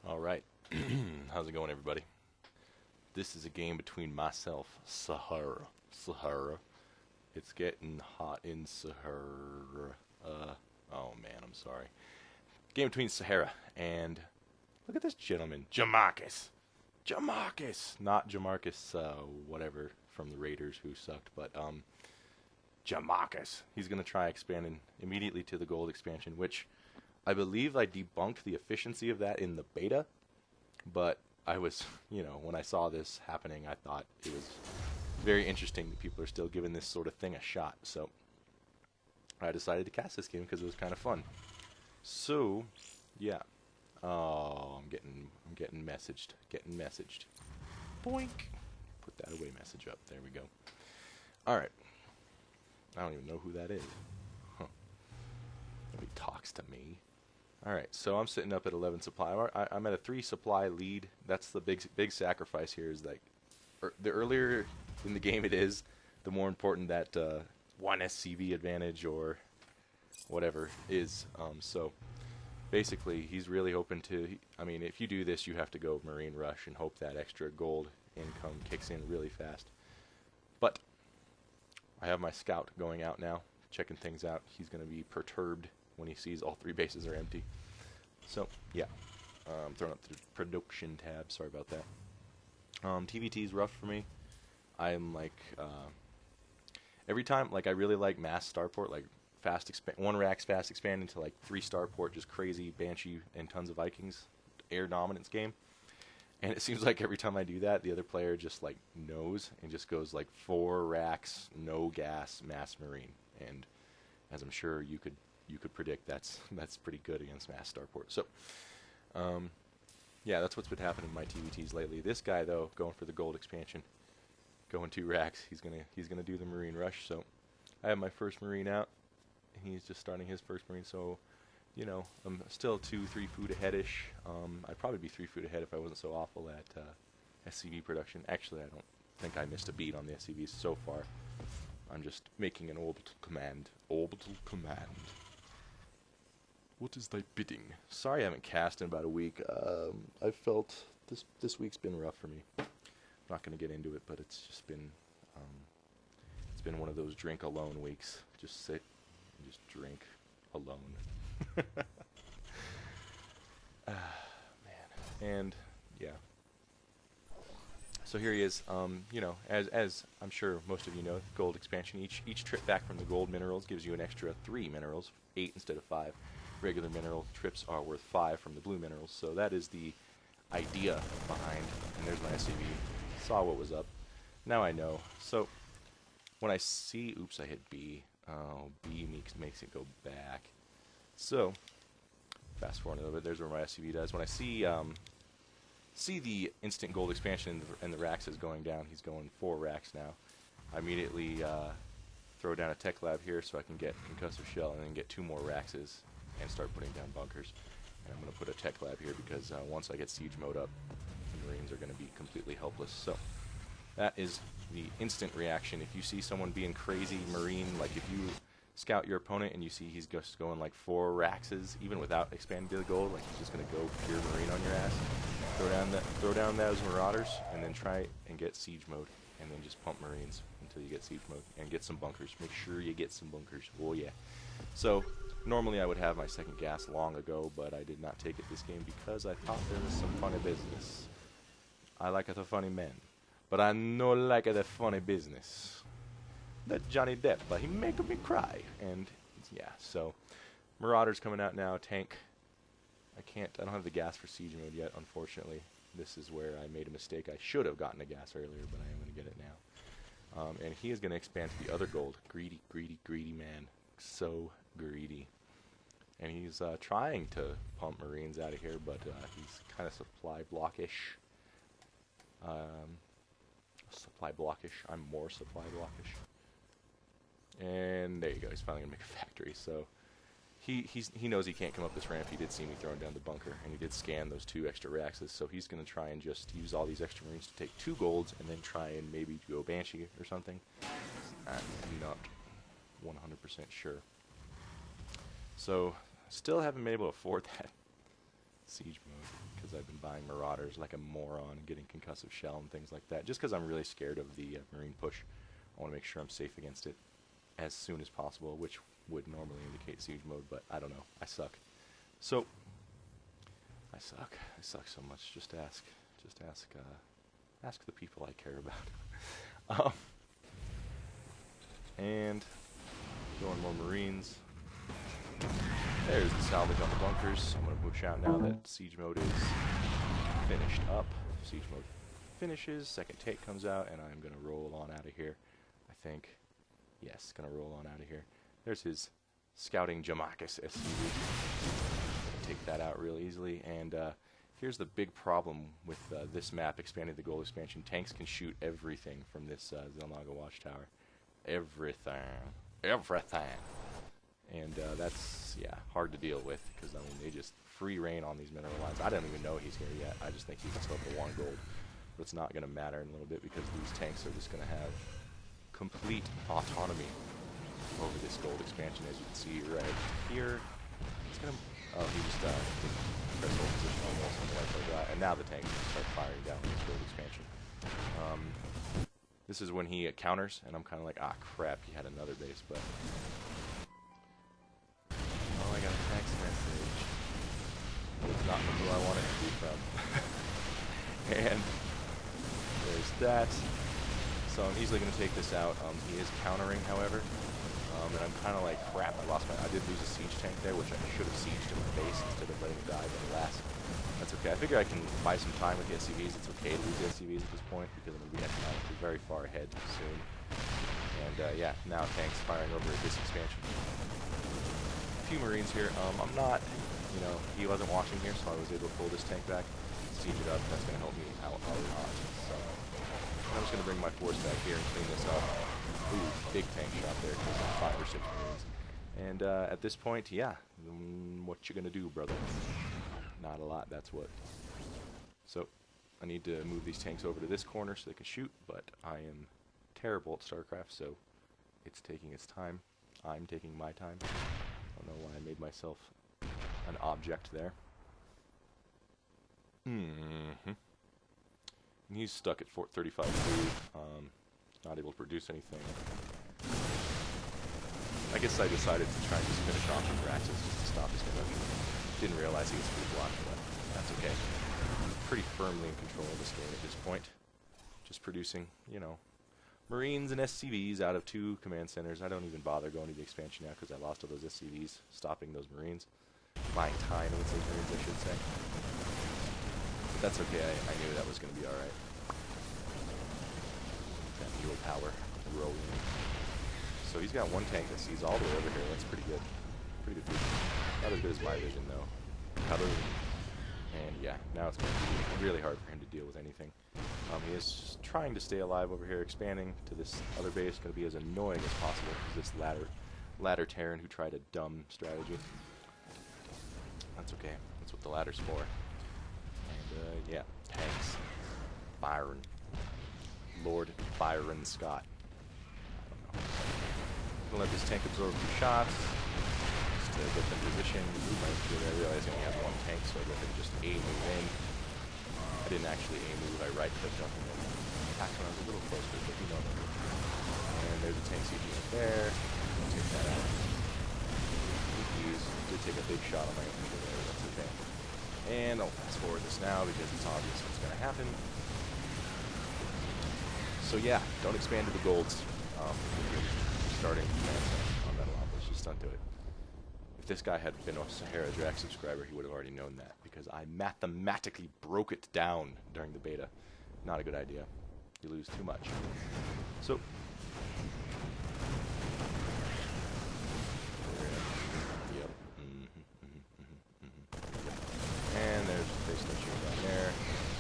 Alright, how's it going, everybody? This is a game between myself, Sahara. It's getting hot in Sahara. Oh man, I'm sorry. Game between Sahara and, look at this gentleman, Jamacus. Not Jamacus, whatever, from the Raiders who sucked, but, Jamacus. He's gonna try expanding immediately to the gold expansion, which I believe I debunked the efficiency of that in the beta, but I was, when I saw this happening, I thought it was very interesting that people are still giving this sort of thing a shot. So I decided to cast this game because it was kind of fun. So, yeah. Oh, I'm getting messaged. Boink. Put that away message up. There we go. All right. I don't even know who that is. Huh. Nobody talks to me. Alright, so I'm sitting up at 11 supply. I'm at a 3 supply lead. That's the big sacrifice here, is like, the earlier in the game it is, the more important that 1 SCV advantage or whatever is. So basically, he's really hoping to, if you do this, you have to go Marine Rush and hope that extra gold income kicks in really fast. But I have my scout going out now, checking things out. He's going to be perturbed when he sees all 3 bases are empty. So, yeah. I'm throwing up the production tab. Sorry about that. TVT is rough for me. I'm like, every time, like, I really like mass starport, like, one rack's fast expanding to, like, 3 starport, just crazy Banshee and tons of Vikings, air dominance game. And it seems like every time I do that, the other player just, like, knows and just goes, like, 4 racks, no gas, mass marine. And as I'm sure you could predict, that's pretty good against mass starport. So, yeah, that's what's been happening in my TVTs lately. This guy, though, going for the gold expansion, going 2 racks. He's gonna do the Marine Rush. So, I have my first Marine out, and he's just starting his first Marine. So, I'm still 2-3 food ahead-ish. I'd probably be 3 food ahead if I wasn't so awful at SCV production. Actually, I don't think I missed a beat on the SCVs so far. I'm just making an orbital command. What is thy bidding? Sorry I haven't cast in about a week. I felt this week's been rough for me. I'm not going to get into it, but it's just been one of those drink alone weeks. Just sit and just drink alone. Man. And yeah. So here he is. As I'm sure most of you know, gold expansion. Each trip back from the gold minerals gives you an extra 3 minerals, 8 instead of 5. Regular mineral trips are worth 5 from the blue minerals. So that is the idea behind. And there's my SCV. Saw what was up. Now I know. So when I see, oops, I hit B. Oh, B makes it go back. So fast forward a little bit. There's where my SCV does. When I see the instant gold expansion and the racks is going down. He's going 4 racks now. I immediately throw down a tech lab here so I can get concussive shell and then get 2 more racks and start putting down bunkers. And I'm going to put a tech lab here because once I get siege mode up, the Marines are going to be completely helpless. So that is the instant reaction. If you see someone being crazy Marine, like if you scout your opponent and you see he's just going like 4 raxes, even without expanding to the gold, like he's just going to go pure Marine on your ass. Throw down those Marauders, and then try and get siege mode, and then just pump Marines until you get siege mode, and get some bunkers. Make sure you get some bunkers. Oh yeah. So normally I would have my second gas long ago, but I did not take it this game because I thought there was some funny business. I like the funny men, but I no like the funny business. That Johnny Depp, but he make me cry, and yeah. So Marauders coming out now. Tank. I don't have the gas for siege mode yet, unfortunately. This is where I made a mistake. I should have gotten the gas earlier, but I am going to get it now. And he is going to expand to the other gold. Greedy, greedy, greedy man. So greedy. And he's trying to pump Marines out of here, but he's kind of supply blockish. I'm more supply blockish. And there you go. He's finally going to make a factory, so he knows he can't come up this ramp. He did see me throwing down the bunker, and he did scan those 2 extra racks, so he's going to try and just use all these extra Marines to take 2 golds and then try and maybe go Banshee or something. I'm not 100% sure. So, still haven't been able to afford that. Siege mode, because I've been buying Marauders like a moron and getting concussive shell and things like that, just because I'm really scared of the Marine push. I want to make sure I'm safe against it as soon as possible, which would normally indicate Siege mode, but I don't know. I suck. So, I suck. I suck so much. Just ask the people I care about. And going more Marines. There's the salvage on the bunkers. I'm going to push out now that siege mode is finished up. Siege mode finishes, second take comes out, and I'm going to roll on out of here. I think, yes, going to roll on out of here. There's his scouting Jamacus SCV. Take that out real easily, and here's the big problem with this map, expanding the gold expansion. Tanks can shoot everything from this Zelnaga watchtower. Everything. And that's, yeah, hard to deal with, because, I mean, they just free reign on these mineral lines. I don't even know he's here yet. I just think he can still for 1 gold. But it's not going to matter in a little bit, because these tanks are just going to have complete autonomy over this gold expansion, as you can see right here. It's going to... Oh, he just press hold position almost on the right side of that. And now the tank can start firing down this gold expansion. This is when he counters, and I'm kind of like, ah, crap, he had another base, but... Oh, I got a text message. It's not from who I want it to be from. And there's that. So I'm easily going to take this out. He is countering, however. And I'm kind of like, crap, I did lose a siege tank there, which I should have sieged in the base instead of letting it die, but alas, that's okay. I figure I can buy some time with the SCVs. It's okay to lose the SCVs at this point, because I'm going to be economically very far ahead soon. And yeah, now tanks firing over at this expansion. A few Marines here. I'm not, you know, he wasn't watching here, so I was able to pull this tank back, siege it up. That's going to help me out a lot. So I'm just going to bring my force back here and clean this up. Ooh, big tank shot there, 5 or 6 Marines. And at this point, yeah, what you gonna do, brother? Not a lot, that's what. So, I need to move these tanks over to this corner so they can shoot, but I am terrible at StarCraft, so it's taking its time. I'm taking my time. I don't know why I made myself an object there. And he's stuck at Fort 35 2. Not able to produce anything. I guess I decided to try and just finish off with Raxus just to stop his production. Didn't realize he was pretty blocked, but that's okay. I'm pretty firmly in control of this game at this point. Just producing, you know, Marines and SCVs out of 2 command centers. I don't even bother going to the expansion now because I lost all those SCVs, stopping those Marines. Buying time with those Marines, I should say. But that's okay, I knew that was going to be alright. That mule power rolling. So he's got 1 tank that sees all the way over here. That's pretty good. Pretty good vision. Not as good as my vision, though. And yeah, now it's going to be really hard for him to deal with anything. He is trying to stay alive over here, expanding to this other base. Going to be as annoying as possible because this ladder Terran who tried a dumb strategy. That's okay. That's what the ladder's for. And yeah, tanks. Byron. Lord Byron Scott. I don't know. I'm gonna let this tank absorb 2 shots just to get them positioned. I realized I only have 1 tank, so I go ahead and just A move in. I didn't actually A move, I right clicked up and then attacked when I was a little closer, but you know. And there's a tank CG up there. I'll take that out. Did take a big shot on my infantry there, that's okay. And I'll fast forward this now because it's obvious what's going to happen. So yeah, don't expand to the golds. Starting on Metalopolis, just don't do it. If this guy had been a SaharaDrac subscriber, he would have already known that, because I mathematically broke it down during the beta. Not a good idea. You lose too much. So, yep. And there's base station down there.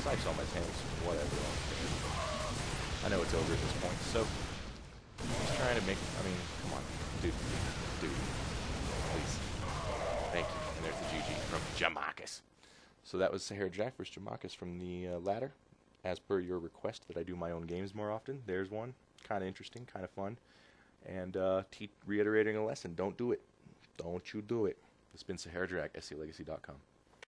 Snipes all my tanks, whatever. I know it's over at this point, so just trying to make, I mean, come on, dude, please, thank you. And there's the GG from Jamacus. So that was SaharaDrac versus Jamacus from the ladder, as per your request that I do my own games more often. There's one, kind of interesting, kind of fun, and reiterating a lesson: don't do it, don't you do it. It's been SaharaDrac, sclegacy.com.